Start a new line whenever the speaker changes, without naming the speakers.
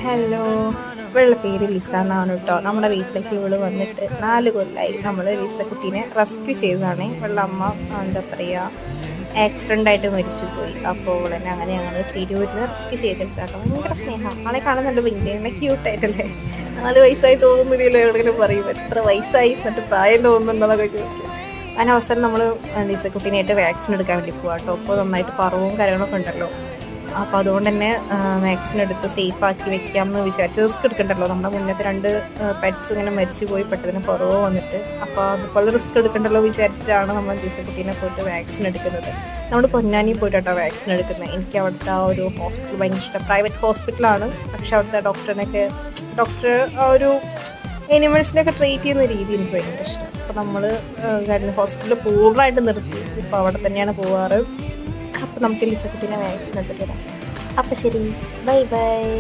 Hello, ഇവളുടെ പേര് Lisa എന്നാണ് കേട്ടോ. നമ്മുടെ വീട്ടിലേക്ക് ഇവള് വന്നിട്ട് 4 കൊല്ലമായി. നമ്മൾ ലിസക്കുട്ടീനെ റെസ്ക്യൂ ചെയ്തതാണ്. ഇവളുടെ അമ്മ എന്താ പറയുക, ആക്സിഡൻ്റ് ആയിട്ട് മരിച്ചുപോയി. അപ്പോൾ ഇവളെന്നെ അങ്ങനെ ഞങ്ങൾ തിരൂരിൽ റെസ്ക്യൂ ചെയ്തെടുത്താട്ടോ. ഭയങ്കര സ്നേഹം. ആളെ കാണാൻ നല്ല ഭയങ്കര ക്യൂട്ടായിട്ടല്ലേ. 4 വയസ്സായി തോന്നുന്നില്ലല്ലോ. എവിടെയെങ്കിലും പറയും എത്ര വയസ്സായി എന്നിട്ട് പ്രായം തോന്നുന്നുണ്ടെന്നൊക്കെ ചോദിക്കും. അതിന് അവസരം നമ്മൾ ലിസക്കുട്ടീനായിട്ട് വാക്സിൻ എടുക്കാൻ വേണ്ടി പോകാം കേട്ടോ. അപ്പോൾ നന്നായിട്ട് പറവും കാര്യങ്ങളൊക്കെ ഉണ്ടല്ലോ. അപ്പോൾ അതുകൊണ്ട് തന്നെ വാക്സിൻ എടുത്ത് സേഫ് ആക്കി വെക്കാമെന്ന് വിചാരിച്ചു. റിസ്ക് എടുക്കണ്ടല്ലോ. നമ്മുടെ മുന്നത്തെ 2 പെറ്റ്സ് ഇങ്ങനെ മരിച്ചു പോയി പെട്ടതിന് കുറവ് വന്നിട്ട്. അപ്പോൾ അതുപോലെ റിസ്ക് എടുക്കണ്ടല്ലോ വിചാരിച്ചിട്ടാണ് നമ്മൾ ലിസക്കുട്ടീനെ പോയിട്ട് വാക്സിൻ എടുക്കുന്നത്. നമ്മൾ പൊന്നാനി പോയിട്ടോ വാക്സിൻ എടുക്കുന്നത്. എനിക്ക് അവിടുത്തെ ആ ഒരു ഹോസ്പിറ്റൽ ഭയങ്കര ഇഷ്ടം. പ്രൈവറ്റ് ഹോസ്പിറ്റലാണ്, പക്ഷെ അവിടുത്തെ ഡോക്ടർ ആ ഒരു എനിമൽസിനെയൊക്കെ ട്രീറ്റ് ചെയ്യുന്ന രീതി എനിക്ക് ഭയങ്കര ഇഷ്ടം. അപ്പോൾ നമ്മൾ ഹോസ്പിറ്റലിൽ പൂർണ്ണമായിട്ട് നിർത്തി ഇപ്പോൾ അവിടെ തന്നെയാണ് പോവാറ്. അപ്പോൾ നമുക്ക് ലിസക്കുട്ടീനെ വാക്സിൻ എടുത്തിട്ട് വരാം. അപ്പോൾ ശരി, ബൈ ബൈ.